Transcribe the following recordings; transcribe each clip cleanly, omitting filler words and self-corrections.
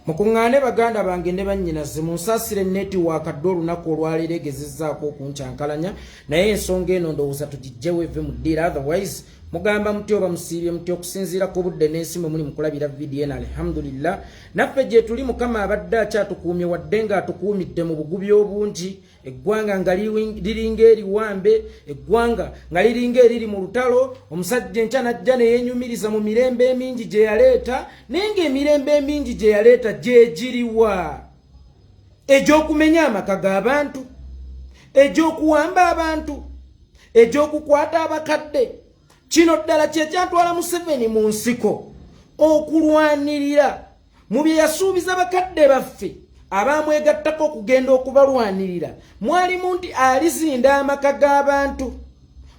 Mukungane baganda bange ne bannyinaze munsasire network addo lunaku olwaleero egezezzaako okunkyankalanya naye ensonga eno ndowooza tugijjewo eve mu ddiira otherwise mugamba muti oba musiibye muti okusinziira ku budde n'ensi mwe muli mukulabira vidiyo eno alhamdulillah naffe gye tuli mukama abadde akyatukuumye wadde nga atukuumidde mu bugubi obungi eggwanga nga liringa eriwambe eggwanga nga liringa eriri mu lutalo omusajja enkya najja ne yeenyumiriza mu mirembe emingi gye yaleeta naye ng'emirembe emingi gye yaleeta gyegiriwa egy'okumenya amaka g'abantu egy'okuwamba abantu egy'okukwata abakadde kino ddala kyekyatwala Museveni mu nsiko okulwanirira mu bye yasuubiza bakadde baffe abamwegattako okugenda okubalwanirira mwalimu nti alizinda amaka g'abantu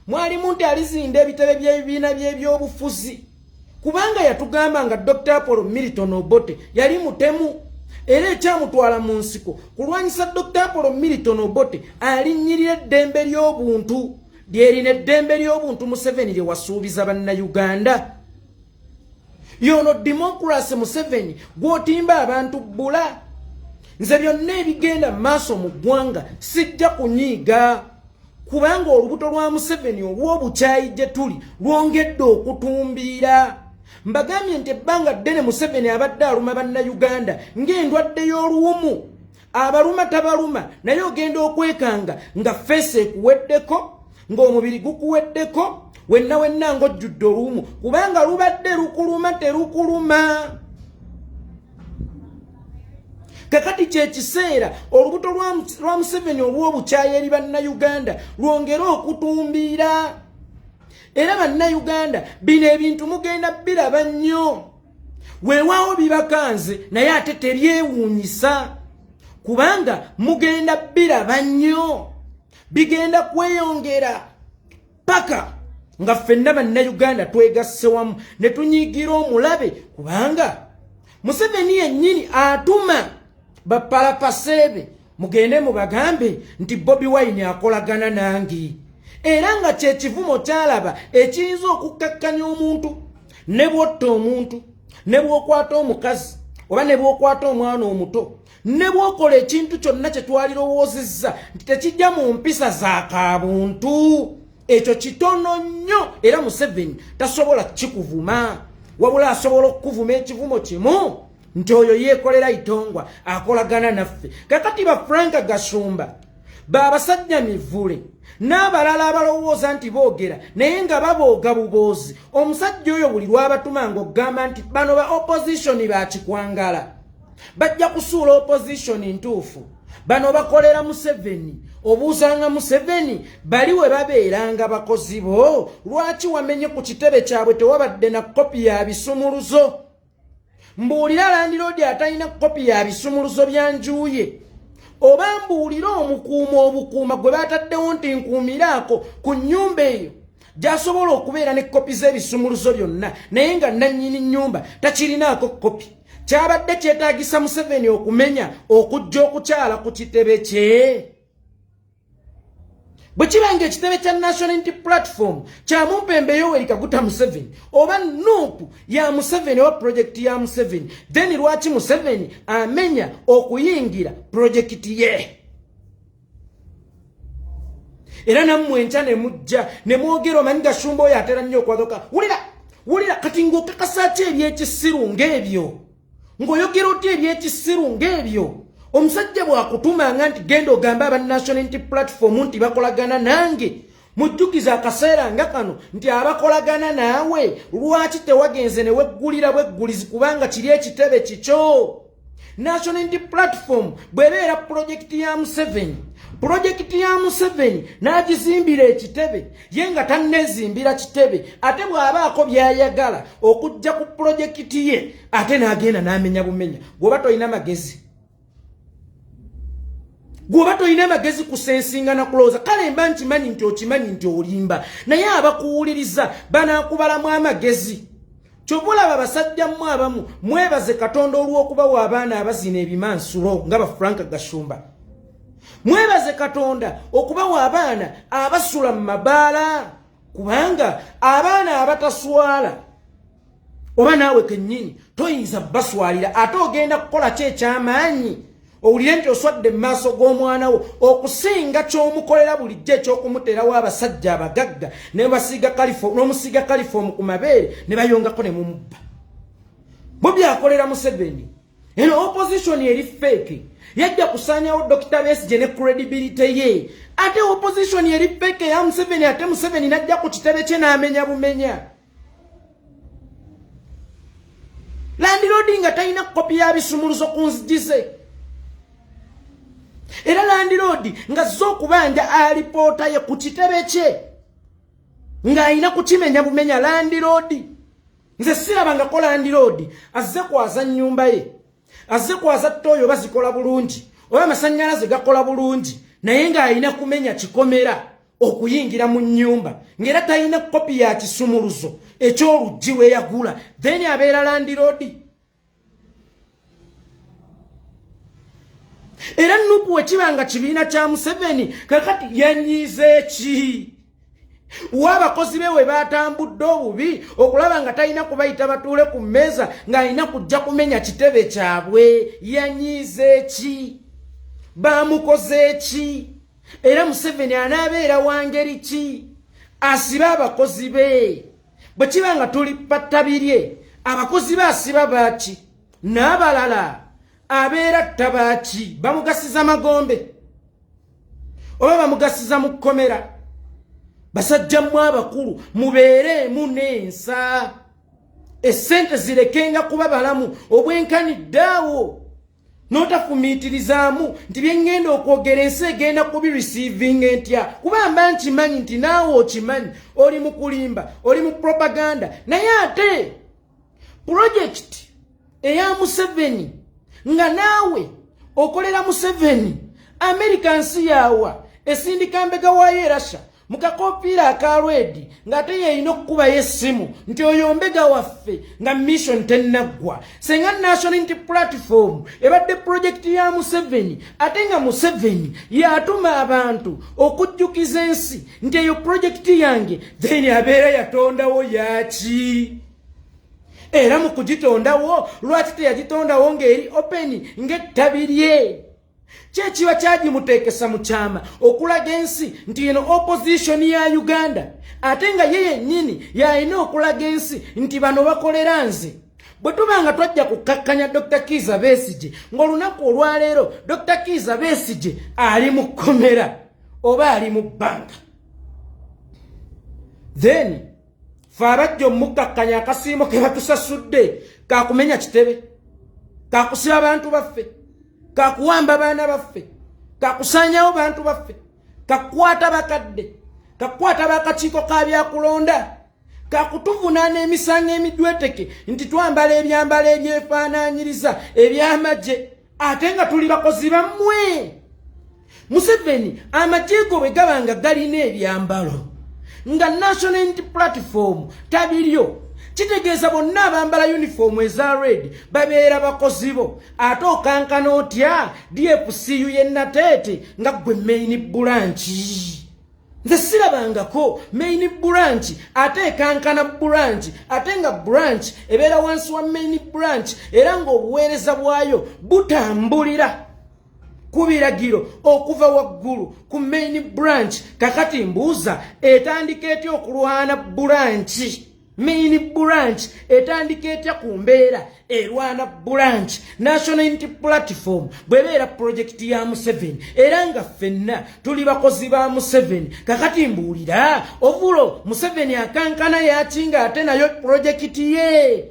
mwalimu nti alizinda ebitebe by'ebibiina by'ebyobufuzi kubanga yatugamba nga Dr. Apollo Milton Obote yali mutemu era ekyamutwala mu nsiko kulwanyisa Dr. Apollo Milton Obote alinnyirira eddembe ly'obuntu lyerina eddembe ly'obuntu Museveni lye wasuubiza bannayuganda yono democracy Museveni gw'otimba abantu bbula nze byonna ebigenda maaso mu ggwanga sijja kunyiiga kubanga olubuto lwa Museveni olw'obukyayi gye tuli lwongedde okutumbiira mbagambye nti ebbanga ddene Museveni abadde aluma bannayuganda ng'endwadde y'oluwumu abaluma tabaluma naye ogenda okwekanga nga feesi ekuweddeko ng'omubiri gukuweddeko wenna ng'ojjudde oluwumu kubanga lubadde lukuluma terukuluma kakati kyekiseera olubuto lwa Museveni olw'obukyayi eri bannayuganda lwongere okutumbiira era bannayuganda bino ebintu mugenda biraba nnyo weewaawo bibakanze naye ate tebyewuunyisa kubanga mugenda biraba nnyo bigenda kweyongera paka nga ffenna bannayuganda twegasse wamu ne tunyiigira omulabe kubanga Museveni yennyini atuma bapalapaseebe mugende mubagambe nti Bobi Wine akolagana nange era nga kyekivumo kyalaba ekiyinza okukkakkanya omuntu ne bwotta omuntu ne bwokwata omukazi oba ne bwokwata omwana omuto ne bwokola ekintu kyonna kye twalirowoozezza nti tekijja mu mpisa za kaabuntu ekyo kitono nnyo era Museveni tasobola kikuvuma wabula asobola okukuvuma ekivumo kimu nti oyo yeekolera itongwa akolagana naffe kakati ba Frank Gasumba babasajja mivule n'abalala abalowooza nti boogera naye nga babooga buboozi omusajja oyo buli lwabatuma ng'ogamba nti bano ba opposition bakikwangala bajja kusuula opposition ntuufu bano bakolera Museveni obuuzanga Museveni bali we babeeranga bakozi bo lwaki wamenye ku kitebe kyabwe tewabadde na kopi ya bisumuluzo mbuulira Landlord atalina kopi ya bisumuluzo bya njuye oba mbuulira omukuuma obukuuma gwe bataddewo nti nkuumiraako ku nnyumba eyo gy'asobola okubeera ne kopi z'ebisumuluzo byonna naye nga nannyini nnyumba takirinaako kopi kyabadde kyetaagisa Museveni okumenya okujja okukyala ku kitebe kye bwe kibanga ekitebe kya National Unity Platform kya Mumpembe Yoweri Kaguta Museveni oba nuupu ya Museveni wa projekiti ya Museveni then lwaki Museveni amenya okuyingira projekiti ye era nammwe enkya ne mujja ne mwogera omanyi Gashumba oyo atera nnyo okwadoka wulira kati ng'okakasa ki eby'ekisiru ng'ebyo ng'oyogera otya eby'ekisiru ng'ebyo omusajja bwakutumanga nti genda ogambe aba National Unity Platform nti bakolagana nange mujjukiza akaseera nga kano nti abakolagana naawe lwaki tewagenze ne weggulira bweggulizi kubanga kiri ekitebe kikyo National Unity Platform bwebeera projekiti ya Museveni projekiti ya Museveni n'agizimbira ekitebe ye nga tanneezimbira kitebe ate bw'abaako by'ayagala okujja ku projekiti ye ate n'agenda n'amenya bumenya gwoba toyina magezi gwoba toyina magezi kusensinga na kulowooza kale mba nkimanyi nti okimanyi nti olimba naye abakuwuliriza banaakubalamu amagezi kyobulaba basajja mmwe abamu mwebaze Katonda olw'okubawa abaana abazina ebimansulo nga ba Frank Gashumba mwebaze Katonda okubawa abaana abasula mu mabaala kubanga abaana abataswala oba naawe kennyini toyinza baswalira ate ogenda kukola ki eky'amaanyi owulire nti oswadde mu maaso g'omwana wo okusinga ky'omukolera bulijjo eky'okumuteerawo abasajja abagagga n'omusiiga kalifomu ku mabeere ne bayongako ne mumubba bo byakolera Museveni. Eno opposition eri fake yajja kusaanyawo Dr. Besigye ne credibility ye ate opposition eri fake ya Museveni ate Museveni najja ku kitebe kye n'amenya bumenya. Landlord nga talina kopi ya bisumuluzo ku nzigi era landlord nga zo kubanja alipoota ye ku kitebe kye nga alina kukimenya bumenya. Landlord nze sirabanga ko landlord azze kwaza nnyumba ye azze kwaza toyo bazikola bulungi oba amasannyalaze gakola bulungi naye nga alina kumenya kikomera okuyingira mu nnyumba ngera talina kopi ya kisumuluzo eky'oluggi we yagula then abeera landlord. Era nupu wekibanga kibiina kya Museveni kakati yanyize ki w'abakozi be we batambudde obubi okulaba nga talina kubayita batuule ku mmeeza ng'alina kujja kumenya kitebe kyabwe yanyize ki bamukoze ki era Museveni anaabeera wangeri ki asiba abakozi be bwe kiba nga tuli pattabirye abakozi be asiba baaki n'abalala abeera tabaki bamugasiza magombe oba bamugasiza mu kkomera basajja mu abakulu mubeere munensa essente zirekenga kuba balamu obwenkaniddeawo n'otafumiitirizaamu nti byengenda okwogera ensi egenda kubi receiving entya kubamba nkimanyi nti naawe okimanyi oli mu kulimba oli mu propaganda naye ate project eya Museveni nga naawe okolera Museveni America nsi yawa esindika mbega waye Russia mukakopiira akalwedi ngate yeyina okukuba yesimu nti oyo mbega waffe nga mission tennaggwa senga National Unity Platform ebadde project ya Museveni ate nga Museveni yatuma abantu okujjukiza ensi nti eyo project yange then abeera yatondawo yaki era mu kugitondawo lwaki teyagitondawo ng'eri open ng'ettabi lye kyekiba kyagimuteekesa mu kyama okulaga ensi nti eno opposition ya Uganda ate nga ye yennyini yalina okulaga ensi nti bano bakolera nze bwe tuba nga twajja kukkakkanya Dr. Kizza Besigye ng'olunaku olwaleero Dr. Kizza Besigye ali mu kkomera oba ali mu bbanka then Farajjo omukkakkanya akasiimo ke batusasudde kakumenya kitebe kakusiba abantu baffe kakuwamba baana baffe kakusaanyawo bantu baffe kakwata bakadde kakwata bakakiiko ka byakulonda kakutuvunaana emisango emijweteke nti twambala ebyambalo ebyefaanaanyiriza ebyamagye ate nga tuli bakozi bammwe. Museveni amagye go bwe gabanga galina ebyambalo nga National Unity Platform tabiryo kitegeeza bonna abambala uniform eza red babeera bakozi bo ate okankana otya DFCU yennateete nga gwe main branch nze sirabangako main branch ate ekankana branch ate nga branch ebeera wansi wa main branch era ng'obuweereza bwayo butambulira kubiragiro okuva waggulu ku main branch kakati mbuuza etandika etya okulwana branch main branch etandika etya ku mbeera erwana branch National Unity Platform bwebeera project ya Museveni era nga ffenna tuli bakozi ba Museveni kakati mbuulira ovulo Museveni akankana yakinga ate nayo project ye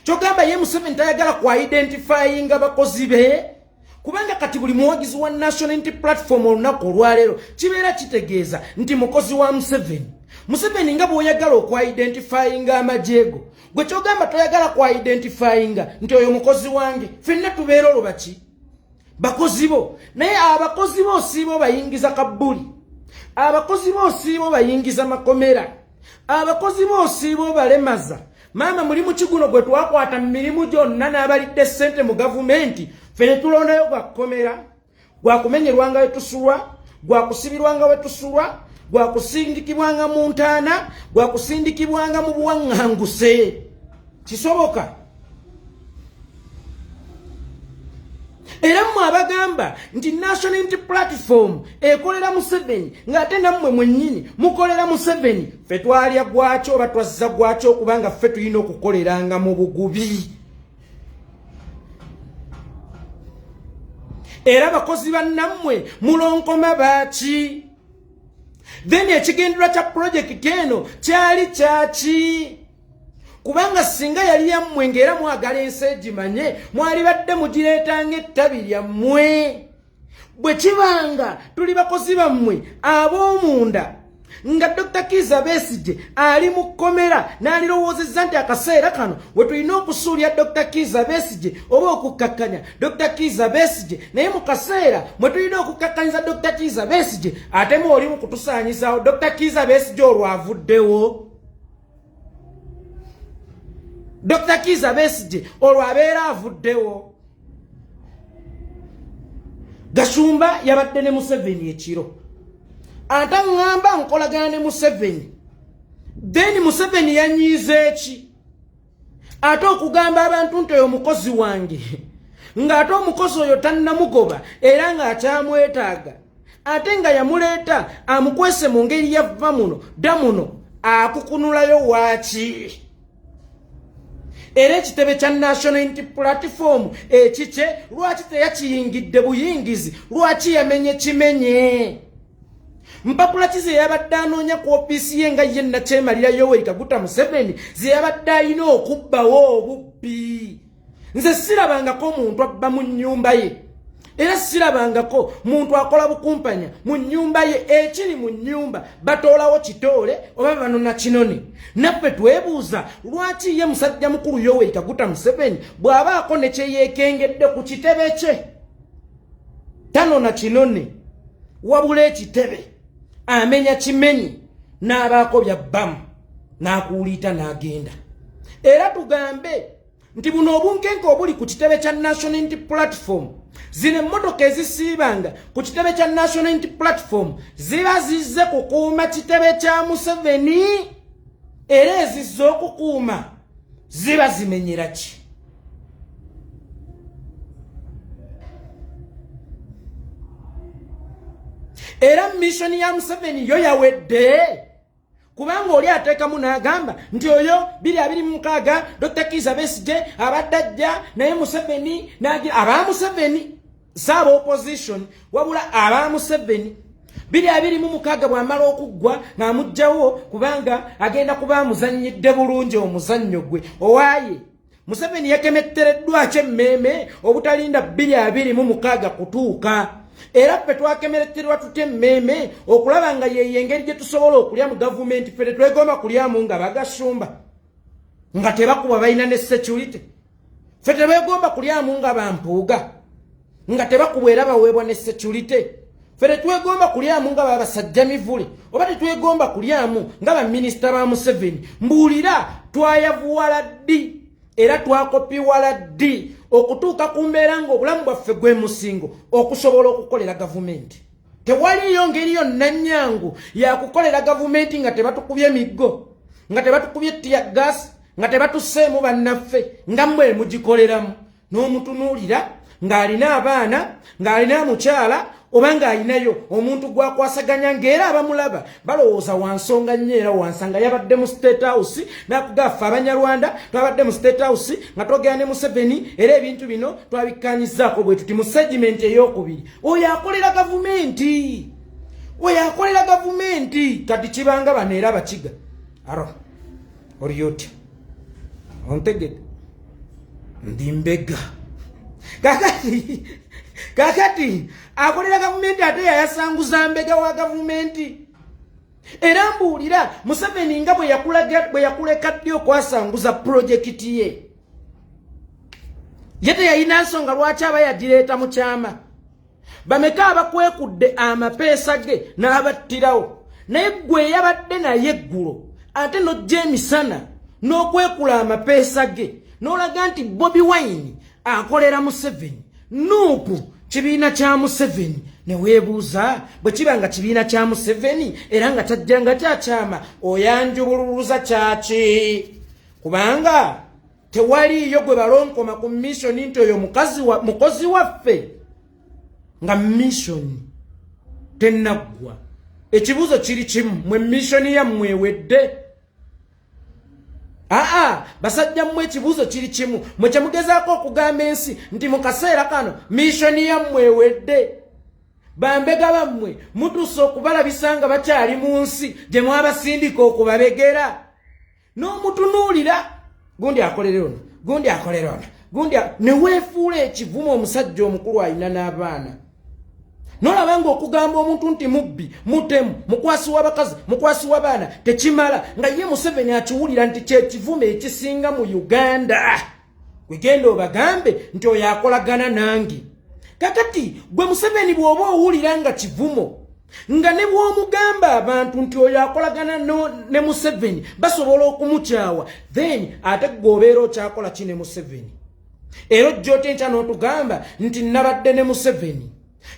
kyogamba ye Museveni tayagala ku identifying bakozi be kubanga kati buli muwagizi wa National Unity Platform olunaku olwaleero kibeera kitegeeza nti mukozi wa Museveni nga bw'oyagala okwa-identifyinga amajjeego gwe kyogamba toyagala kwa-identifyinga nti oyo mukozi wange ffenna tubeera olubaki bakozi bo naye abakozi bo osiibo bayingiza kabbuli abakozi bo osiibo bayingiza makomera abakozi bo osiibo balemaza maama mulimu kiguno gwe twakwata mu mirimu gyonna n'abalidde ssente mu gavumenti fene tulondayo gwakukomera gwakumenyerwanga wetusulwa gwakusibirwanga wetusulwa gwakusindikibwanga mu ntaana gwakusindikibwanga mu buwaŋŋanguse kisoboka era mmwe abagamba nti National Unity Platform ekolera Museveni ng'ate nammwe mwennyini mukolera Museveni ffe twalya gwakyo oba twazza gwakyo kubanga ffe tulina okukoleranga mu bugubi era abakozi bannammwe mulonkoma baaki then ekigendererwa kya projekiti eno kyali kyaki kubanga singa yali yammwe ng'era mwagala ensi egimanye mwali badde mugireetanga ettabi lyammwe bwe kibanga tuli bakozi bammwe ab'omunda nga Dr. Kizza Besigye ali mu kkomera n'alirowoozezza nti akaseera kano we tulina okusuulya Dr. Kizza Besigye oba okukkakkanya Dr. Kizza Besigye naye mu kaseera mwe tulina okukakkanyiza Dr. Kizza Besigye ate mwoli mu kutusaanyizaawo Dr. Kizza Besigye olwo avuddewo Dr. Kizza Besigye olwo abeera avuddewo Gashumba yabadde ne Museveni ekiro ate ngamba nkolagana ne Museveni then Museveni yanyiiza eki ate okugamba abantu nti oyo mukozi wange ng'ate omukozi oyo tannamugoba era ng'akyamwetaaga ate nga yamuleeta amukwese mu ngeri yava muno dda muno akukunulayo waaki era ekitebe kya National Unity Platform ekikye lwaki teyakiyingidde buyingizi lwaki yamenye kimenye mpapula ki ze yabadde anoonya ku ofiisi ye nga ye Nakyemalira Yoweri Kaguta Museveni ze yabadde alina okubbawo obubbi nze sirabangako muntu abba mu nnyumba ye era sirabangako muntu akola bukumpanya mu nnyumba ye ekiri mu nnyumba batoolawo kitoole oba banona kinone naffe twebuuza lwaki ye musajja mukulu Yoweri Kaguta Museveni bw'abaako ne kyeyeekengedde ku kitebe kye tanona kinone wabula ekitebe amenya kimenyi n'abaako byabbamu n'akuwuliita n'agenda era tugambe nti buno obunkenke obuli ku kitebe kya National Unity Platform zino emmotoka ezisiibanga ku kitebe kya National Unity Platform ziba zizze kukuuma kitebe kya Museveni era ezizze okukuuma ziba zimenyera ki era mission ya Museveni yo yawedde kubanga oli ateekamu n'agamba nti oyo 2026 Dr. Kizza Besigye abadde ajja naye Museveni n'agira aba Museveni saaba opposition wabula aba Museveni 2026 bw'amala okuggwa n'amugjawo kubanga agenda kuba muzannyidde bulungi omuzannyo gwe owaaye Museveni yakemettereddwa ky'emmeeme obutalinda 2026 kutuuka era ffe twakemeretterwa tutya emmeeme okulaba nga yeyengeri gye tusobola okulya mu gavumenti ffe tetwegomba kulyamu nga bagashumba nga tebakuba balina ne security ffe tebegomba kulyamu nga bampuuga nga tebakuba era baweebwa ne security ffe tetwegomba kulyamu nga babasajja mivule oba tetwegomba kulyamu nga baminisita ba Museveni mbuulira twayavuwala ddi era twakopiwala ddi okutuuka ku mbeera ng'obulamu bwaffe gwe musingo okusobola okukolera gavumenti tewaliyo ngeri yonna nnyangu yakukolera gavumenti nga tebatukubye emiggo nga tebatukubye tear gas nga tebatusseemu bannaffe nga mmwe mugikoleramu n'omutunuulira ng'alina abaana ng'alina mukyala oba ng'alinayo omuntu gwakwasaganya ng'era abamulaba balowooza wansonga nnyo era wansanga yabadde mu State House n'akugaffe Abanyarwanda twabadde mu State House nga twogera ne Museveni era ebintu bino twabikkaanyizaako bwe tuti mu segment ey'okubiri oyo akolera gavumenti kati kibanga bano era abakiga aro oli otya ontegedde ndi mbega kakati akolera gavumenti ate yayasanguza mbega wa gavumenti era mbuulira Museveni nga bwe yakuleka ddi okwasanguza projekiti ye teyalina nsonga lwaki aba yagireeta mu kyama bameka abakwekudde amapeesa ge n'abattirawo naye gwe yabadde naye eggulo ate n'ojja emisana n'okwekula amapeesa ge n'olaga nti Bobi Wine akolera Museveni nuupu kibiina kya Museveni ne weebuuza bwe kiba nga kibiina kya Museveni era nga tajjanga kyakyama oyanjubululuza kyaki kubanga tewaliyo gwe balonkoma ku mission nti oyo mukozi waffe nga mission tennaggwa. Ekibuuzo kiri kimu, mwe mission yammwe ewedde? Basajja mmwe ekibuuzo kiri kimu, mwe kyemugezaako okugamba ensi nti mu kaseera kano mission yammwe ewedde. Bambega bammwe mutuuse okubalabisa nga bakyali mu nsi gye mwabasindika okubabegera. N'omutunuulira gundi akolera ono, gundi akolera ono, ne weefuula ekivumo omusajja omukulu alina n'abaana. Nolabanga okugamba omuntu nti mubbi, mutemu, mukwasi w'abakazi, mukwasi w'abaana tekimala nga ye Museveni akiwulira nti kyekivumo ekisinga mu Uganda. Wegenda obagambe nti oyo akolagana nange. Kakati gwe Museveni bw'oba owulira nga kivumo nga ne bw'omugamba abantu nti oyo akolagana ne Museveni basobola okumukyawa, then ate gw'obeera okyakola ki ne Museveni? Era ojja otya n'otugamba nti nabadde ne Museveni.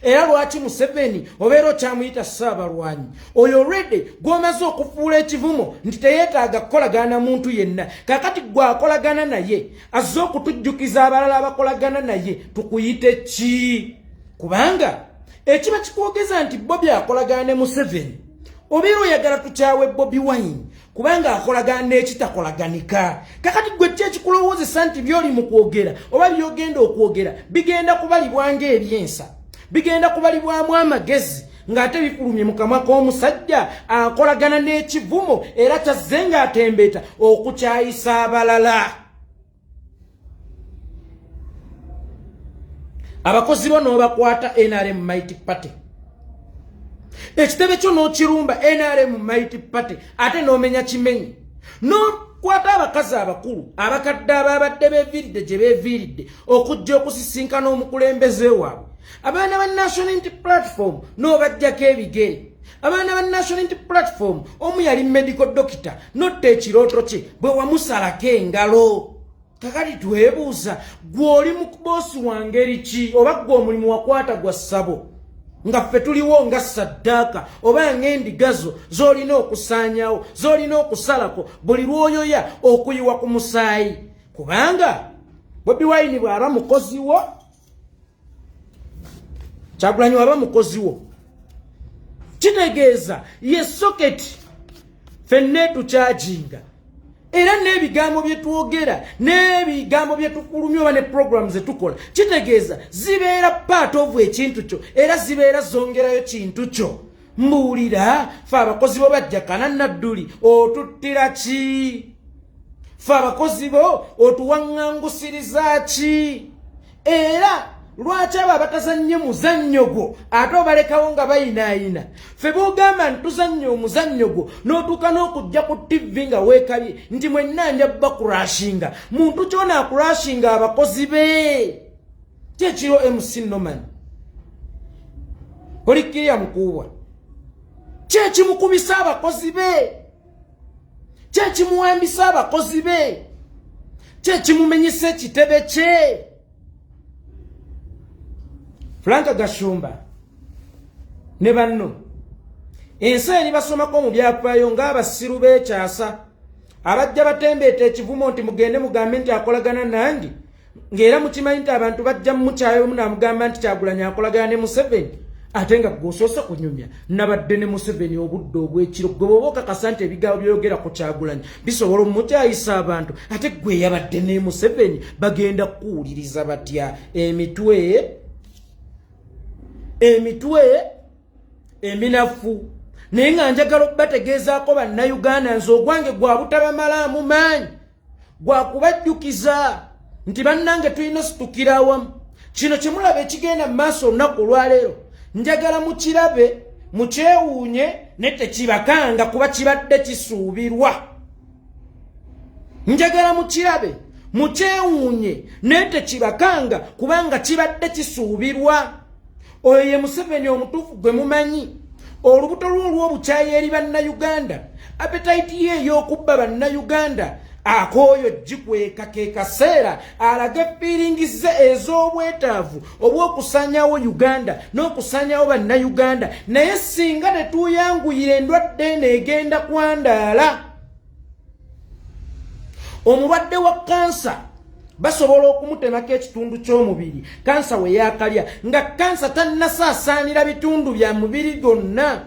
Era lwaki Museveni obeera okyamuyita Ssaabalwanyi? Oyo already gw'omaze okufuula ekivumo nti teyeetaaga kukolagana muntu yenna. Kakati gwe akolagana naye azze okutujjukiza abalala abakolagana naye tukuyite ki? Kubanga ekiba kikwogeza nti Bobi akolagana ne Museveni, obeera oyagala tukyawe Bobi Wine kubanga akolagana n'ekitakolaganika. Kakati gwe ki ekikulowoozesa nti by'oli mu kwogera oba by'ogenda okwogera bigenda kubalibwa ng'ebyensa, bigenda kubalibwamu amagezi ng'ate bifulumye mu kamwa k'omusajja akolagana n'ekivumo era kyazze ng'atembeeta okukyayisa abalala. Abakozi bo n'obakwata NRM Mighty Party. Ekitebe kyo n'okirumba NRM Mighty Party ate n'omenya kimenyi. N'okwata abakazi abakulu abakadde ababadde beeviiridde gye beeviiridde okujja okusisinkana omukulembeze waabwe. Abaana ba National Unity Platform n'obajjako ebigere. Abaana ba National Unity Platform omu yali medical doctor notta ekirooto kye bwe wamusalako engalo. Kakati twebuuza gw'oli mu boosi wa ngeri ki oba gwe omulimu wakwata gwa ssabo nga ffe tuliwo nga Saddaaka oba ng'endigazo z'olina okusaanyawo z'olina okusalako buli lw'oyoya okuyiwa ku musaayi. Kubanga Bobi Wine bw'aba mukozi wo, Kyagulanyi waba mukozi wo, kitegeeza ye soketi ffenna tukyajinga. Era n'ebigambo bye twogera n'ebigambo bye tukulumya oba ne program ze tukola kitegeeza zibeera part of ekintu kyo era zibeera zongerayo kintu kyo. Mbuulira ffe abakozi bo bajja Kananadduli otuttira ki? Ffe abakozi bo otuwaŋŋangusiriza ki? Era lwaki abo abatazannye muzannyo gwo ate obalekawo nga bayinaayina? Ffe boogamba nti tuzannye omuzannyo gwo n'otuuka n'okujja ku TV nga weekabye nti mwenna nja bakurashinga. Muntu kyona akurashinga abakozi be. Kyekiro MC Noman olikkirira mukuubwa, kyekimukubisa abakozi be, kyekimuwambisa abakozi be, kyekimumenyisa ekitebe kye. Franka Gashumba ne banno ensi eri basomako mu byafaayo ng'abasiru b'ekyasa abajja batembeeta ekivumo nti mugende mugambe nti akolagana nange, ng'era mukimanyi nti abantu bajja mumukyayo munamugamba nti Kyagulanyi akolagana ne Museveni ate nga gw'osoose kunyumya nabadde ne Museveni obudde obw'ekiro. Gwe bw'oba okakasa nti ebigambo by'oyogera ku Kyagulanyi bisobola omukyayisa abantu ate gwe yabadde ne Museveni bagenda kuwuliriza batya? Emitwe eminafu. Naye nga njagala okubategeezaako bannayuganda nze ogwange gwa butabamalaamu maanyi, gwa kubajjukiza nti bannange tulina situkira awamu. Kino kye mulaba ekigenda mu maaso olunaku olwaleero njagala mukirabe mukyewuunye ne tekibakanga kuba kibadde kisuubirwa. Njagala mukirabe mukyewuunye ne tekibakanga kubanga kibadde kisuubirwa. Oyo ye Museveni omutuufu gwe mumanyi. Olubuto lwo olw'obukyayi eri bannayuganda, appetite ye ey'okubba bannayuganda, akooyo gikweka ke kaseera alage feelings ze ez'obwetaavu obw'okusaanyawo Uganda n'okusaanyawo bannayuganda. Naye singa tetuuyanguyira endwadde eno egenda kwandaala. omulwadde wa kansa basobola okumutemako ekitundu ky'omubiri kansa we yakalya nga kansa tannasaasaanira bitundu bya mubiri byonna.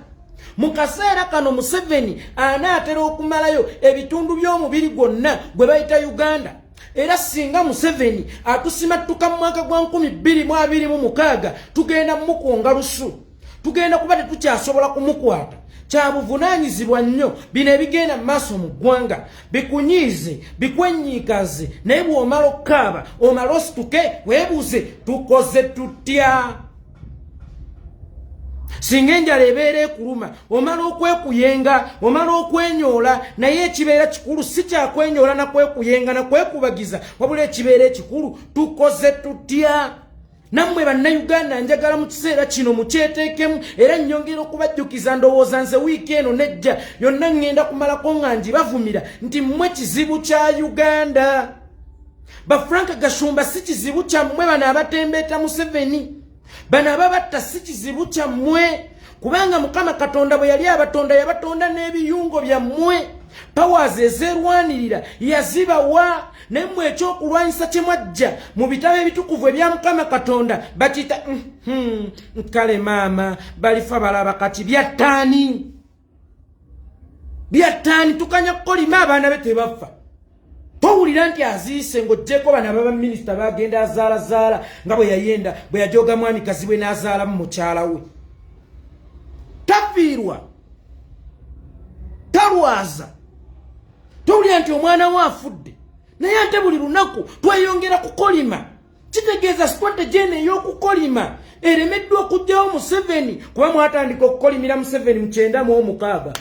Mu kaseera kano Museveni anaatera okumalayo ebitundu by'omubiri gwonna gwe bayita Uganda. Era singa Museveni atusimattuka mu mwaka gwa 2026 tugenda mukunga lusu, tugenda kuba tetukyasobola kumukwata. Kyabuvunaanyizibwa nnyo bino ebigenda mu maaso mu ggwanga, bikunyiize bikwenyiikaze, naye bw'omala okukaaba omala osituke weebuuze tukoze tutya. Singa enjala ebeera ekuluma omala okwekuyenga, omala okwenyoola, naye ekibeera kikulu si kyakwenyoola na kwekuyenga na kwekubagiza, wabula ekibeera ekikulu tukoze tutya. Nammwe bannayuganda njagala mu kiseera kino mukyeteekemu, era nnyongera okubajjukiza ndowooza nze wiiki eno nejja yonna ŋŋenda kumalako nga njibavumira nti mmwe kizibu kya Uganda. Bafrank Gashumba si kizibu kyammwe bano abatembeeta Museveni, bano ababatta si kizibu kyammwe, kubanga Mukama Katonda bwe yali abatonda yabatonda n'ebiyungo byammwe. Powers ezerwanirira yazibawa, nemmwe ekyokulwanyisa kye mwajja mu bitabo ebitukuvu ebya Mukama Katonda bakiyita kale maama balifa balaba kati byattaani tukanya kukolima abaana be tebafa. Towulira nti aziise ng'oggyeko bano ababa minisita bagenda azaalazaala nga bwe yayenda bwe yajooga mwamikazi we n'azaalamu mukyala we. Tafiirwa, talwaza. Towulira nti omwana we afudde, naye ate buli lunaku tweyongera kukolima. Kitegeeza strategy eno ey'okukolima eremeddwa okugyawo Museveni, kuba mwatandika okukolimira Museveni mu 1996.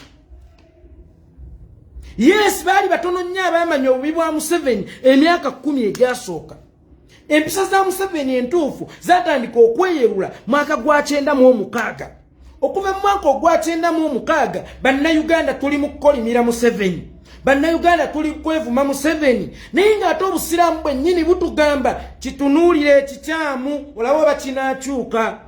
Yes, baali batono nnyo abaamanya obubi bwa Museveni emyaka 10 egyasooka. Empisa za Museveni entuufu zatandika okweyerula mwaka gwa 1996. Okuva mu mwaka ogwa 1996 bannayuganda tuli mu kukolimira Museveni, bannayuganda tuli kwevuma Museveni, naye ng'ate obusiraamu bwennyini butugamba kitunuulire ekikyamu olaba bakinaakyuka.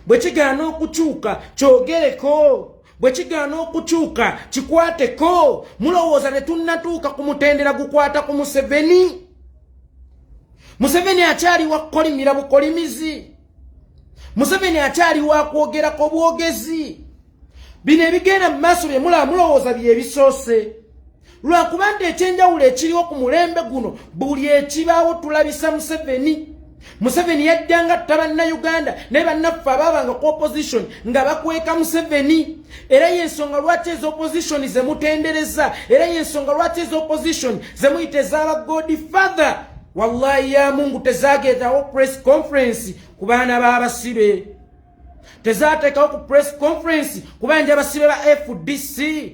Bwe kigaana okukyuka kyogereko, bwe kigaana okukyuka kikwateko. Mulowooza tetunnatuuka ku mutendera gukwata ku Museveni? Museveni akyali wa kukolimira bukolimizi, Museveni akyali wa kwogerako bwogezi. Bino ebigenda mu maaso bye mulowooza bye bisoose, lwakuba nti ekyenjawulo ekiriwo ku mulembe guno buli ekibaawo tulabisa Museveni. Museveni yaddanga tabannayuganda ne bannaffe abaabanga ku opposition nga bakweka Museveni, era y'ensonga lwaki ezo opposition ze mutendereza, era y'ensonga lwaki ezo opposition ze muyita ez'aba Godfather. Wallahi ya Mungu tezageetawo press conference ku baana b'abasibe, tezateekawo ku press conference ku banja basibe ba FDC,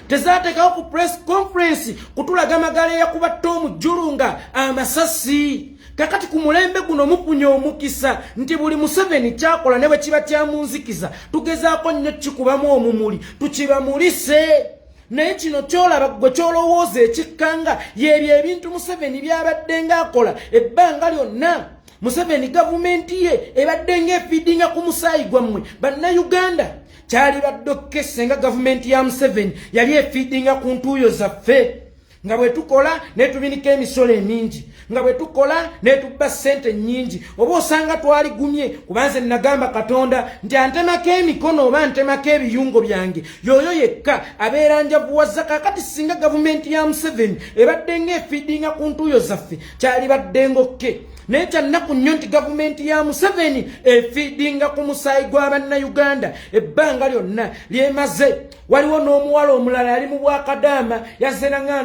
tezateekawo ku press conference kutulaga amagala eyakubatta omujjulunga amasasi. Kakati ku mulembe guno mupunya omukisa nti buli Museveni kyakola ne bwe kiba kyamunzikiza tugezaako nnyo kikubamu omumuli tukibamulise. Naye kino kyolaba gwe kyolowooza ekikkanga y'ebyo ebintu Museveni byabadde ng'akola ebbanga lyonna. Museveni gavumenti ye ebadde ng'efiidinga ku musaayi gwammwe bannayuganda. Kyali badde okukessa nga gavumenti ya Museveni yali efiidinga ku ntuuyo zaffe, nga bwe tukola ne tubinika emisolo emingi, nga bwe tukola ne tubba ssente nnyingi. Oba osanga twaligumye, kubanze nagamba Katonda nti antemako emikono oba antemako ebiyungo byange, yoyo yekka abeera njavuwaza. Kakati singa gavumenti ya Museveni ebadde ng'efiidinga ku ntuuyo zaffe kyali badde ngokke. Naye kyannaku nnyo nti gavumenti ya Museveni efiidinga ku musaayi gw'abannayuganda ebbanga lyonna lyemaze. Waliwo n'omuwala omulala yali mu Bwakadaama yazena nga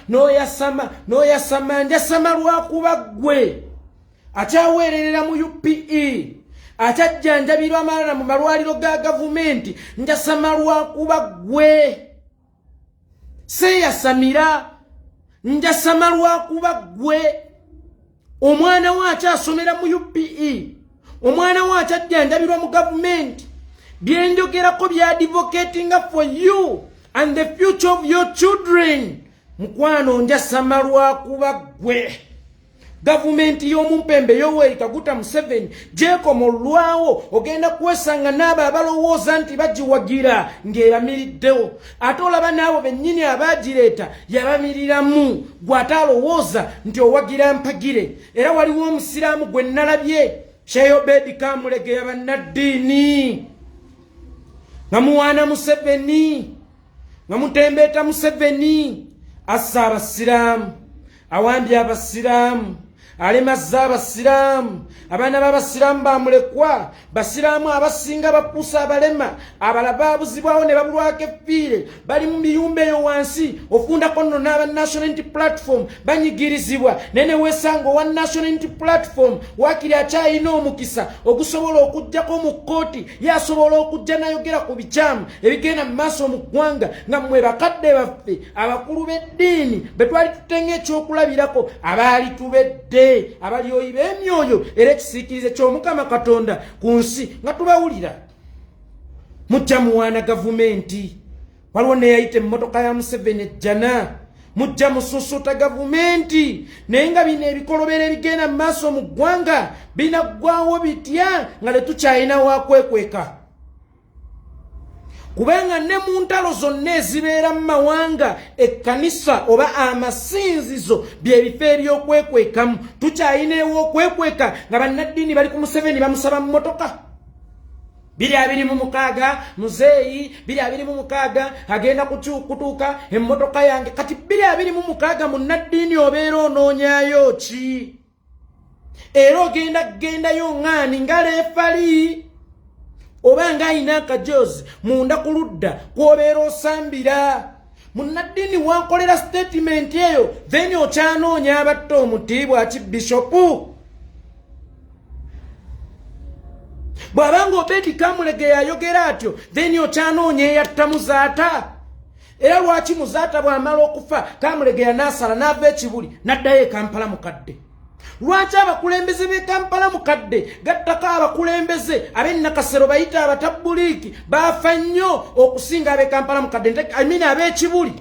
n'oyasama njasama lwakuba ggwe akyaweererera mu UPE, akyajjanjabirwa amalala mu malwaliro ga gavumenti, njasama lwakuba ggwe seeyasamira, njasama lwakuba ggwe. Omwana we akyasomera mu UPE, omwana we akyajjanjabirwa mu gavumenti. Byenjogerako bya advocating for you and the future of your children. Mukwano njasama lwakuba ggwe Gavumenti y'omumpembe Yoweri Kaguta Museveni gyekomolwawo ogenda kwesanga n'abo abalowooza nti bagiwagira ng'eramiriddewo ate olaba n'abo bennyini abagireeta yabamiriramu gw'ate alowooza nti owagira mpagire. Era waliwo omusiraamu gwe nnalabye Sheikh Obed Kamulegeya bannaddiini nga muwaana Museveni nga mutembeeta Museveni assa abasiraamu awambye abasiraamu alemazza abasiraamu abaana b'abasiraamu bamulekwa basiraamu abasinga bapuusa abalema abalala baabuzibwawo ne babulwako effiire bali mu miyumba eyo wansi ofundako nno n'aba National Unity Platform banyigirizibwa nene weesanga owa National Unity Platform waakiri akyayina omukisa ogusobola okujjako mu kkooti yasobola okujja nayogera ku bikyamu ebigenda mu maaso mu ggwanga nga mmwe bakadde baffe abakulu b'eddiini be twali tutenga ekyokulabirako abaali tubedde abalyoyi b'emyoyo era ekisiikirize ky'Omukama Katonda ku nsi nga tubawulira mujja muwaana gavumenti. Waliwo neyayita emmotoka ya Museveni ejjana mujja mususuta gavumenti naye nga bino ebikolobera ebigenda mu maaso mu ggwanga binaggwawo bitya nga tetukyalina wakwekweka. Kubanga ne mu ntalo zonna ezibeera mu mawanga ekkanisa oba amasinzizo byebifo ebyokwekwekamu tukyalina ew'okwekweka nga bannaddiini bali ku Museveni bamusaba mu mmotoka 226 muzeeyi 226 agenda kutuuka emmotoka yange kati 226 munnaddiini obeera onoonyaayo ki era ogendayo ŋŋaani nga leefali oba ng'ayina akajozi munda ku ludda kw'obeera osambira. Munnaddiini wankolera statement eyo then okyanoonya abatta omuti bwa kibishopu. Bw'abanga Obed Kamulegeya ayogera atyo then okyanoonya eyatta Muzaata. Era lwaki Muzaata bw'amala okufa Kamulegeya n'asala n'ava ekibuli n'addayo e Kampala mukadde. Lwaki abakulembeze b'e Kampala mukadde gattako abakulembeze ab'e Nakasero bayita abatabuliiki baafa nnyo okusinga ab'e Kampala mukadde ab'ekibuli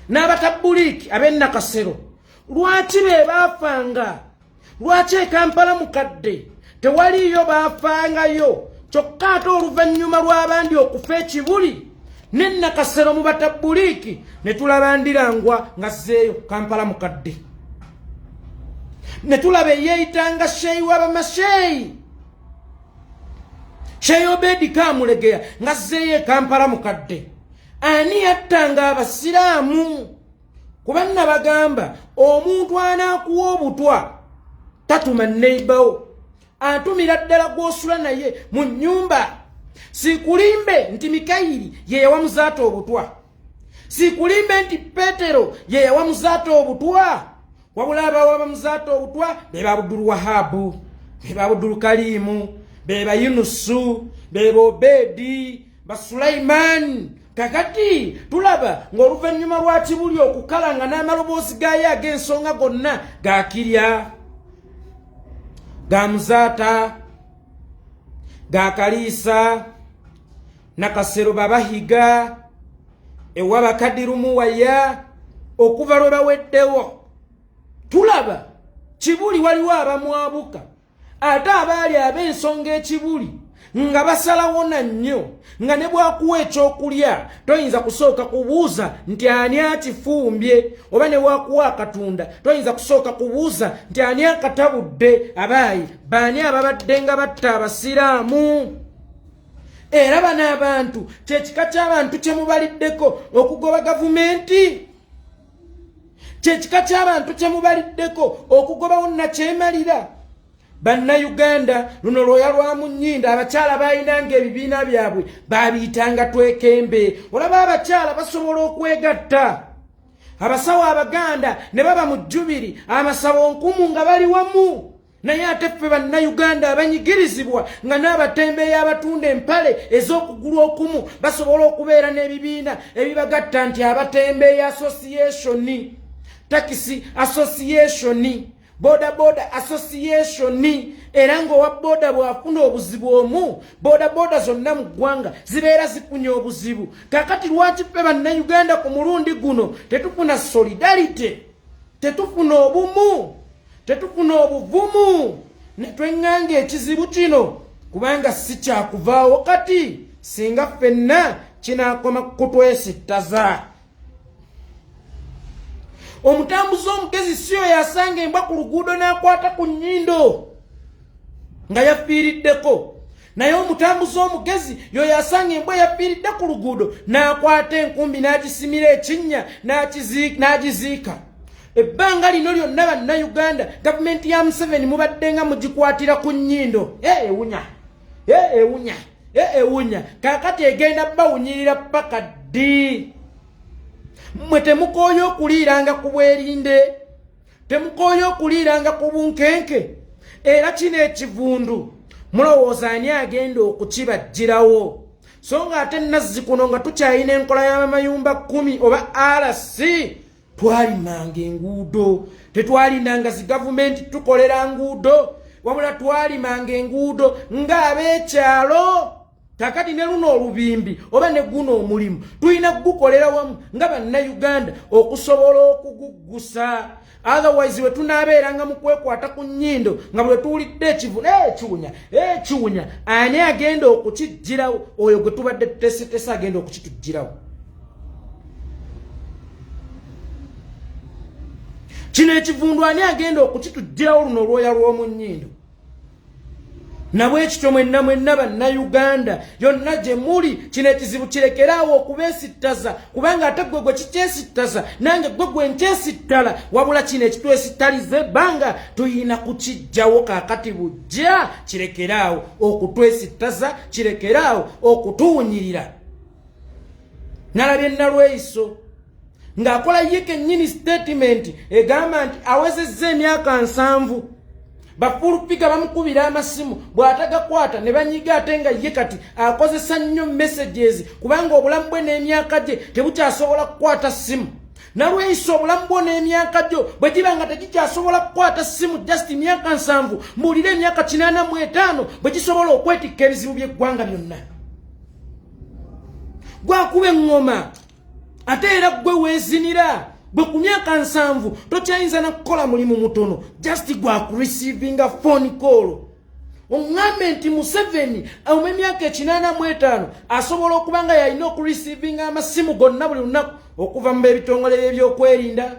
n'abatabuliiki ab'e Nakasero? Lwaki be baafanga? Lwaki e Kampala mukadde tewaliyo baafangayo kyokka ate oluvannyuma lw'abandi okufa ekibuli ne Nakasero mu batabuliiki ne tulaba Ndirangwa ng'azzeeyo Kampala mukadde. Netulaba yeeyitanga sheeyi w'abamasheeyi Sheikh Obed Kamulegeya ng'azzeeyo e Kampala mukadde. Ani yattanga abasiraamu? Kubanna bagamba omuntu anaakuwa obutwa tatuma neighbawo atumira ddala gw'osula naye mu nnyumba. Sikulimbe nti Mikayiri ye yawa Muzaata obutwa, sikulimbe nti Petero ye yawa Muzaata obutwa. Wabula abawa Muzaata obutwa be ba Abdul Wahabu, be ba Abdul Kalimu, be ba Yunusu, be ba Obedi, ba Sulaiman. Kakati tulaba ng'oluvannyuma lwa kibuli okukalanga n'amaloboozi gaye ag'ensonga gonna gaakirya, ga Muzaata, ga Kaliisa, Nakasero babahiga, ewa Bakadiru Muwaya okuva lwe baweddewo. Tulaba kibuli waliwo abamwabuka ate abaali ab'ensonga ekibuli nga basalawo na nnyo nga ne bwakuwa ekyokulya toyinza kusooka kubuuza nti ani akifumbye, oba ne bwakuwa akatunda toyinza kusooka kubuuza nti ani akatabudde. Abaayi baani ababadde nga batta abasiraamu? Era bano abantu kyekika ky'abantu kye mubaliddeko okugoba gavumenti, kyekika ky'abantu kye mubaliddeko okugobawo nakyemalira. Bannayuganda luno lwoya lwa Munyinda abakyala baayinanga ebibiina byabwe baabiyitanga Twekembe. Olaba abakyala basobola okwegatta, abasawo Abaganda ne baba mu Jubiri amasawo 1000 nga bali wamu. Naye ate ffe Bannayuganda abanyigirizibwa nga n'abatembeeyi abatunda empale ez'okugulu 1000 basobola okubeera n'ebibiina ebibagatta nti Abatembeeyi Association, Taxi Association, Boda Boda Association. Era ng'owa boda bw'afuna obuzibu omu, boda boda zonna mu ggwanga zibeera zifunye obuzibu. Kakati lwaki ffe Bannayuganda ku mulundi guno tetufuna solidarity, tetufuna obumu, tetufuna obuvumu ne twenganga ekizibu kino kubanga si kyakuvaawo kati singa ffenna kinakoma kutwesittaza. Omutambuzi omugezi siyo yasanga embwa ku luguudo n'akwata ku nnyindo nga yafiiriddeko, naye omutambuzi omugezi yo yasanga embwa yafiiridde ku luguudo n'akwata enkumbi n'agisimira ekinnya n'agiziika. Ebbanga lino lyonna bannayuganda gavumenti ya Museveni mubadde nga mugikwatira ku nnyindo. Ewunya kaakati egenda bawunyirira paka ddi. Mmwe temukooya okuliiranga ku bwerinde, temukooya okuliiranga ku bunkenke, era kino ekivundu mulowooza ani agenda okukibajjirawo? So nga ate Nazzikuno nga tukyayina enkola y'amayumba 10 oba RC, twalimanga enguudo, tetwalindanga zi gavumenti tukolera nguudo, wabula twalimanga enguudo ng'abeekyalo. Kakati ne luno olubimbi oba ne guno omulimu tulina gukolera wamu nga bannayuganda okusobola okuguggusa. Otherwise we tunaabeeranga mu kwekwata ku nnyindo nga bwe tuwulidde ekiwunya ani agenda okukijjirawo? Oyo gwe tubadde tuteesetesa agenda okukitujjirawo. Kino ekivundu ani agenda okukitujjirawo luno olwoya lw'omu nnyindo? Nabwe ekityo mwenna bannayuganda yonna gye muli kino ekizibu kirekeraawo okubeesittaza, kubanga ate gwe kikyesittaza nange gwe nkyesittala, wabula kino ekitwesittaliza ebbanga tuyina kukijjawo kaakati bujja. Kirekeraawo okutwesittaza, kirekeraawo okutuwunyirira. Nalabye Nalweyiso ng'akola ye kennyini statement egamba nti awezezza emyaka 7 bafulupiga bamukubira amasimu bw'atagakwata ne banyiga ate nga ye kati akozesa nnyo messages kubanga obulamu bwe n'emyaka gye tebukyasobola kukwata simu. Nalweyiso obulamu bwo n'emyaka gyo bwe giba nga tegikyasobola kukwata simu just emyaka 7 mbuulira emyaka 85 bwe gisobola okwetikka ebizibu by'eggwanga byonna. Gwakuba eŋŋoma ate era gwe weezinira. Gwe ku myaka 7 tokyayinza na kukola mulimu mutono, just gwa ku receiving a phone call. Oŋŋambe nti Museveni emyaka 85 asobola okuba nga yalina oku receiving amasimu gonna buli lunaku okuva mu ebitongole by'ebyokwerinda,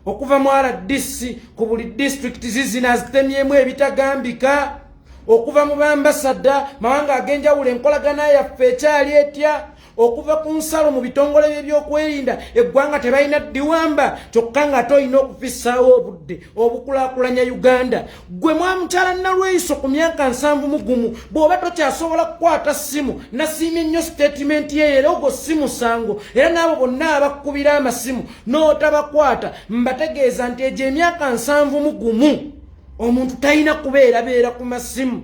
okuva mu RDC ku buli district zizina zitemyemu ebitagambika, okuva mu bambasada mawanga ag'enjawulo enkolagana yaffe ekyali etya, okuva ku nsalo mu bitongole by'ebyokwerinda eggwanga tebalina ddiwamba kyokka nga toyina okufissaawo obudde obukulaakulanya Uganda. Gwe mwamukyala Nalweyiso ku myaka 71 bw'oba tokyasobola kukwata simu, nasiimye nnyo statement ye era ogwo si musango, era n'abo bonna abakubira amasimu n'otabakwata mbategeeza nti egyo emyaka 71 omuntu talina kubeera ku masimu,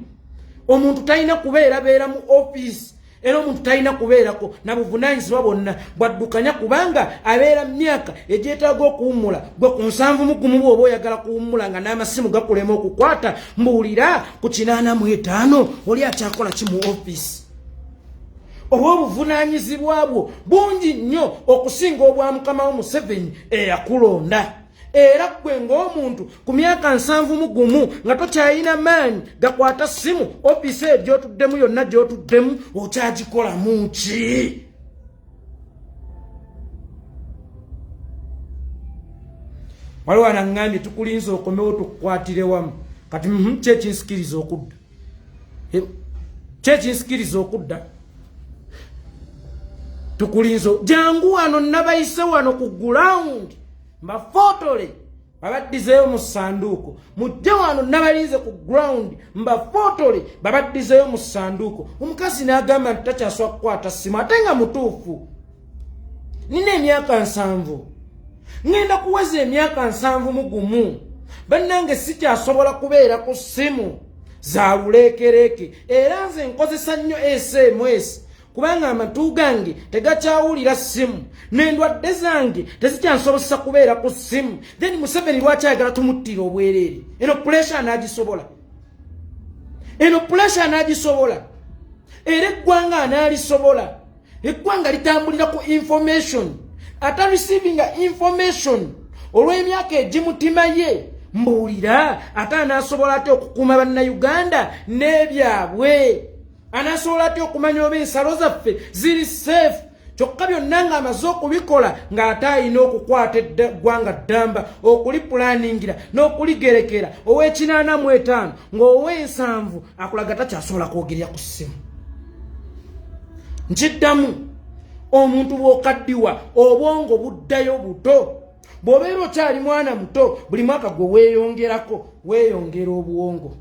omuntu talina kubeera mu office, era omuntu talina kubeerako na buvunaanyizibwa bwonna bwaddukanya kubanga abeera mu myaka egyetaaga okuwummula. Gwe ku 71 bw'oba oyagala kuwummula nga n'amasimu gakulema okukwata, mbuulira ku 85 oli akyakola ki mu office? Oba obuvunaanyizibwa bwo bungi nnyo okusinga obwa mukama wo Museveni eyakulonda. Era gwe ng'omuntu ku myaka 71 nga tokyayina maanyi gakwata simu, ofisi gy'otuddemu yonna gy'otuddemu okyagikolamu ki? Waliwo anaŋŋambye tukulinza okomewo tukukwatire wamu kati kyekinsikiriza okudda, kyekinsikiriza okudda tukulinza jangu wano nabayise wano ku ground mbafotole babaddizeyo mu sanduuko, mujje wano nabalinze ku ground mbafotole babaddizeyo mu sanduuko. Omukazi n'agamba nti takyasobola kukwata simu ate nga mutuufu. Nina emyaka 7 ngenda kuweza emyaka 71 bannange sikyasobola kubeera ku simu za luleekereeke, era nze nkozesa nnyo SMS kubanga amatu gange tegakyawulira simu n'endwadde zange tezikyansobozesa kubeera ku simu. Then Museveni lwaki ayagala tumuttira obwereere? Eno pressure anagisobola, eno pressure anagisobola, era eggwanga analisobola. Eggwanga litambulira ku information, ata receiving information olw'emyaka egimutima ye mbuulira ate anaasobola ate okukuuma bannayuganda n'ebyabwe anaasobola ate okumanya oba ensalo zaffe ziri safe kyokka byonna ng'amaze okubikola ng'ate alina okukwata eggwanga ddamba okulipulaningira n'okuligerekera ow'ekinaana ng'ow'ensanvu akulaga takyasobola kwogerera ku ssimu nkiddamu omuntu bw'okaddiwa obwongo buddayo buto bw'obeera okyali mwana muto buli mwaka gwe weeyongera obwongo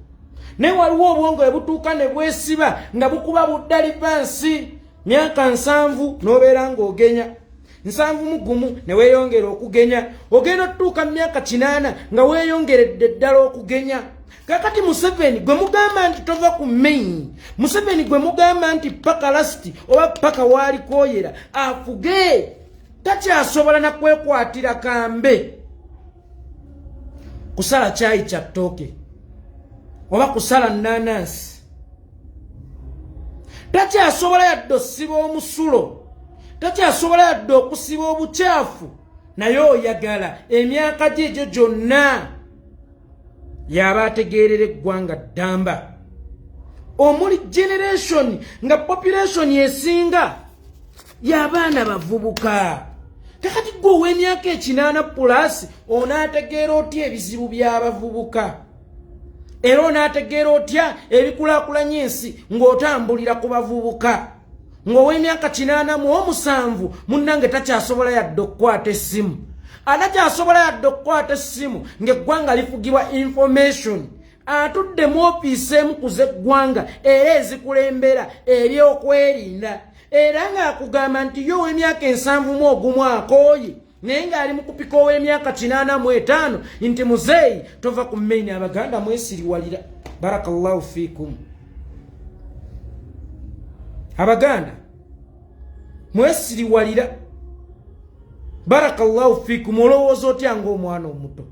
naye waliwo obwongo bwe butuuka ne bwesiba nga bukuba buddali vansi myaka 7 n'obeera ng'ogenya 7 ne weeyongera okugenya ogenda otutuuka myaka 8 nga weeyongeredde ddala okugenya kakati Museveni gwe mugamba nti tova ku main Museveni gwe mugamba nti paka lasiti oba paka waali kooyera afuge takyasobola na kwekwatira kambe kusala chai kya ttooke oba kusala nnanansi takyasobola yadde osiba omusulo takyasobola yadde okusiba obukyafu naye oyagala emyaka gye egyo gyonna yaba ategeerera eggwanga ddamba omuli generation nga population esinga y'abaana bavubuka kakati gwe ow'emyaka 8+ onaategeera otya ebizibu by'abavubuka era onaategeera otya ebikulaakulanya ensi ng'otambulira ku bavubuka ng'ow'emyaka 87 munnange takyasobola yadde okukwata essimu atakyasobola yadde okukwata essimu ng'eggwanga lifugibwa information atudde mu ofiisi emu ku z'eggwanga era ezikulembera eri okwerinda era ng'akugamba nti yo ow'emyaka 71 akooye naye ng'ali mu kupika ow'emyaka 85 nti muzeeyi tova ku maini abaganda mwesiriwalira barakallahu fiikum abaganda mwesiriwalira barakallahu fiikum olowooza otya ng'omwana omuto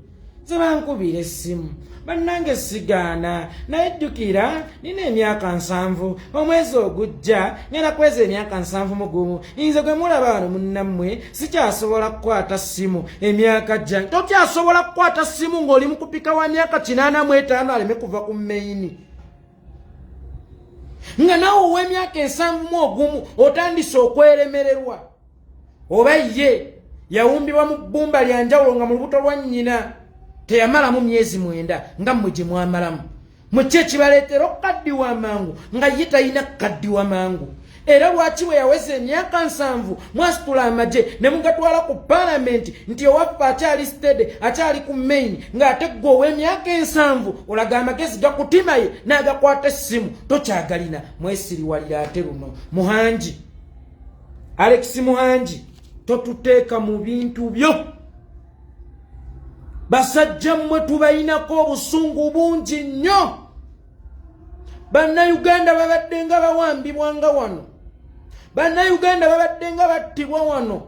ze bankubira essimu bannange sigaana nayejjukira nina emyaka 7 omwezi ogujja ngenda kweza emyaka 71 nze gwe mulaba wano munnammwe sikyasobola kukwata ssimu emyaka gyange tokyasobola kukwata ssimu ng'oli mu kupika wa myaka 85 aleme kuva ku maini nga nawe ow'emyaka 71 otandise okweremererwa oba ye yawumbibwa mu bbumba lya njawulo nga mu lubuto lwa nnyina teyamalamu myezi 9 nga mmwe gye mwamalamu mukye kibaleetera okukaddiwa amangu nga ye talina kukaddiwa mangu era lwaki bwe yaweza emyaka 7 mwasitula amagye ne mugatwala ku palamenti nti owaffe akyali sitede akyali ku main ng'ate ggwe ow'emyaka 7 olaga amagezi gakutimaye n'agakwata essimu tokyagalina mwesiriwalira ate luno Muhanji Alex Muhanji totuteeka mu bintu byo basajja mmwe tubayinako obusungu bungi nnyo bannayuganda babadde nga bawambibwanga wano bannayuganda babadde nga battibwa wano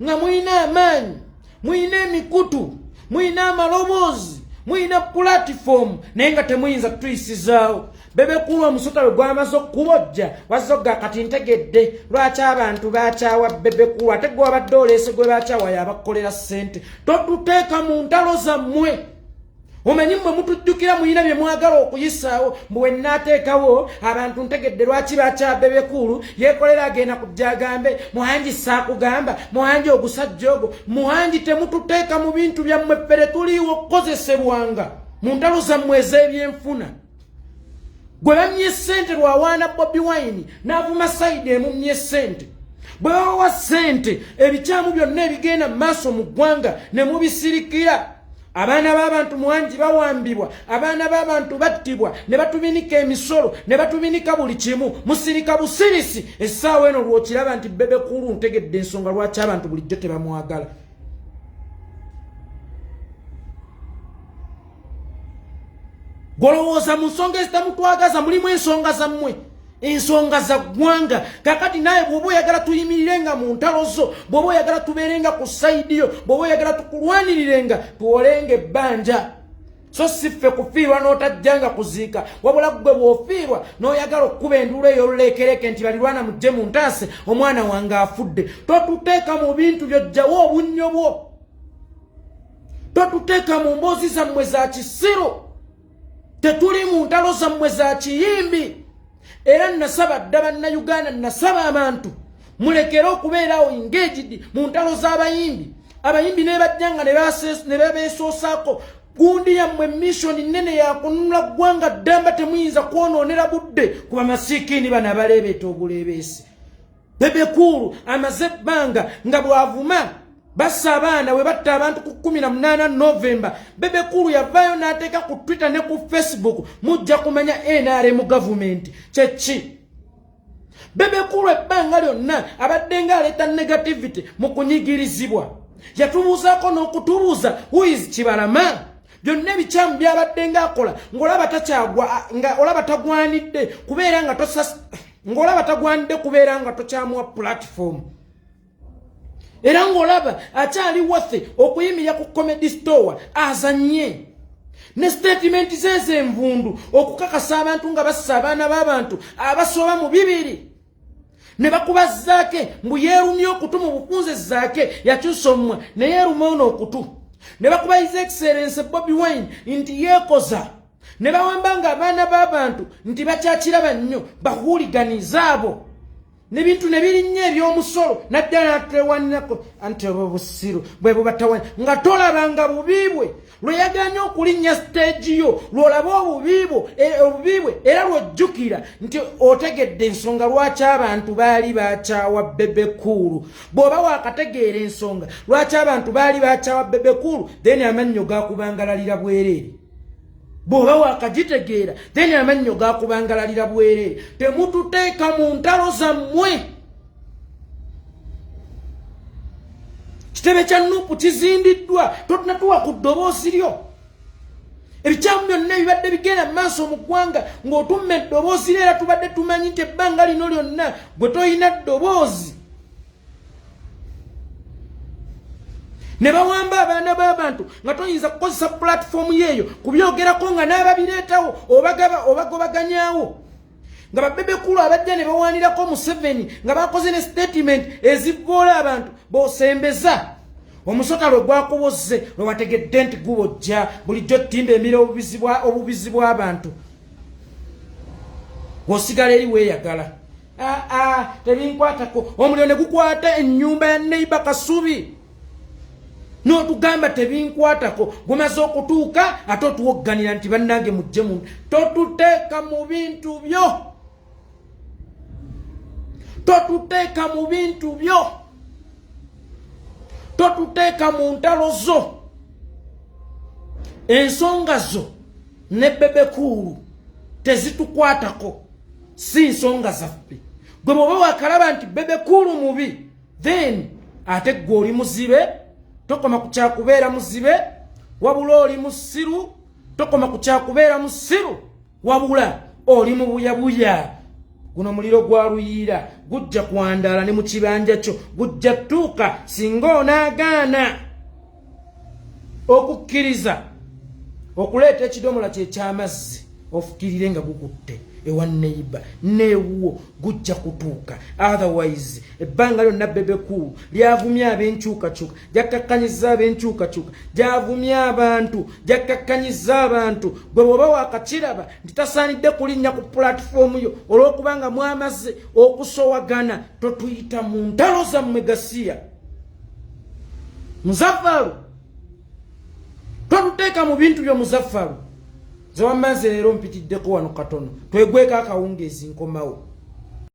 nga muyina amaanyi muyina emikutu muyina amaloboozi muyina platform naye nga temuyinza kutuyisizaawo bebekulu omusota bwe gwamaze okubojja wazogga kati ntegedde lwaki abantu bakyawa bebekulu ate gwe wabadde oleese gwe bakyawa yabakolera ssente totuteeka mu ntalo zammwe omanyi mmwe mutujjukira muyina bye mwagala okuyisaawo bwe naateekawo abantu ntegedde lwaki bakyawa bebekulu yeekolera agenda kujja agambe Muhanji saakugamba Muhanji ogusajja ogwo Muhanji temututeeka mu bintu byammwe ffere tuliiwo okukozesebwanga mu ntalo zammwe ez'ebyenfuna gwe bamye ssente lwawaana Bobi Wine n'avuma sayidi emu mmye ssente bwe bawa ssente ebikyamu byonna ebigenda mu maaso mu ggwanga ne mubisirikira abaana b'abantu Muhanji bawambibwa abaana b'abantu battibwa ne batubinika emisolo ne batubinika buli kimu musirika busirisi essaawa eno lwokiraba nti bebekulu ntegedde ensonga lwaki abantu bulijjo tebamwagala golowooza mu nsonga ezitamutwagaza mulimu ensonga zammwe ensonga za ggwanga kakati naye bw'oba oyagala tuyimirirenga mu ntalo zo bw'oba oyagala tubeerenga ku sayidi yo bw'oba oyagala tukulwanirirenga tuwolenga ebbanja so si ffe kufiirwa n'otajjanga kuziika wabula ggwe bw'ofiirwa n'oyagala okkuba enduulu ey'oluleekereke nti balirwana mujje mu ntaase omwana wange afudde totuteeka mu bintu by'ojjawo obunnyo bwo totuteeka mu mboozi zammwe za kisiro, tetuli mu ntalo zammwe za kiyimbi. Era nasaba dda bannayuganda, nasaba abantu mulekere okubeerawo engaged mu ntalo z'abayimbi. Abayimbi ne bajjanga ne bebeesoosaako. Gundi yammwe mission nnene ya kununula ggwanga ddamba temuyinza kwonoonera budde kuba masiikini bano abaleebeeta obuleebeesi. Bebe Cool amaze ebbanga nga bw'avuma bassa abaana we batta abantu ku 18 November. Bebe Cool yavaayo n'ateeka ku Twitter ne ku Facebook, mujja kumanya NRM government kyeki. Bebe Cool ebbanga lyonna abadde ng'aleeta negativity mu kunyigirizibwa. Yatubuuzaako n'okutubuuza who is Kibalama. Byonna ebikyamu byabadde ng'akola ng'olaba takyagwa nga olaba tagwanidde kubeera nga ng'olaba tagwanidde kubeera nga tokyamuwa platform. Era ng'olaba akyali waffe okuyimirira ku comedy store azanye ne statement z'envundu okukakasa abantu nga bassa abaana b'abantu abasoba mu 2 ne bakuba Zaake mbu yeerumya okutu mu bukunze Zaake yakyusa omumwa ne yeeruma ono okutu. Ne bakuba His Excellency Bobi Wine nti yeekoza. Ne bawamba nga abaana b'abantu nti bakyakiraba nnyo bahuuliganiza abo. Nebintu ne birinnya eby'omusolo naddala natewanirako anti obo busiru bwe bubatawanya nga tolabanga bubiibwe lwe yaganya okulinnya stage yo lwolaba obubiibwe era lwojjukira nti otegedde ensonga lwaki abantu baali bakyawa Bebe Cool. Bw'oba wakategeera ensonga lwaki abantu baali bakyawa Bebe Cool, then amannyo gakubangalalira bwereere. Bw'oba wakagitegeera then amannyo gakubangalalira bwereere. Temututeeka mu ntalo zammwe. Kitebe kya Nuupu kizindiddwa, totunatuwa ku ddoboozi lyo. Ebikyamu byonna ebibadde bigenda mu maaso mu ggwanga ng'otumma eddoboozi era tubadde tumanyi nti ebbanga lino lyonna gwe toyina ddoboozi. Ne bawamba abaana b'abantu nga toyinza kukozesa platform yeeyo kubyogerako nga n'ababireetawo obagobaganyaawo. Nga Bebe Cool abajja ne bawaanirako Museveni nga bakoze ne statement ezivvoola abantu b'osembeza. Omusota lwe gwakubozze lwe wategedde nti gubojja bulijjo ttimba emira obubizi bw'abantu. Osigala eri weeyagala. Tebinkwatako. Omuliro ne gukwata ennyumba ya neighbor Kasubi. N'otugamba tebinkwatako gumaze okutuuka ate otuwogganira nti bannange mujje mu. Totuteeka mu bintu byo. Totuteeka mu bintu byo. Totuteeka mu ntalo zo. Ensonga zo ne Bebe Cool tezitukwatako, si nsonga zaffe. Gwe bw'oba wakalaba nti Bebe Cool mubi, then ate gwe oli muzibe. Tokoma ku kyakubeera muzibe wabula oli musiru. Tokoma ku kyakubeera musiru wabula oli mu buyabuya. Guno muliro gwa luyiira gujja kwandaala ne mu kibanja kyo gujja tuuka singa onaagaana okukkiriza okuleeta ekidomola kye ky'amazzi ofukirire nga gukutte ewa neighbor neewuwo gujja kutuuka. Otherwise ebbanga lyonna Bebe Cool lyavumya ab'enkyukakyuka, jakkakkanyiza ab'enkyukakyuka, gyavumya abantu, jakkakkanyiza abantu. Gwe bw'oba wakakiraba nti tasaanidde kulinnya ku platform yo olw'okubanga mwamaze okusowagana, totuyita mu ntalo zammwe Gasiya. Muzaffalu totuteeka mu bintu byo Muzaffalu. Ze wammaze leero mpitiddeko wano katono twegweko akawungeezi nkomawo.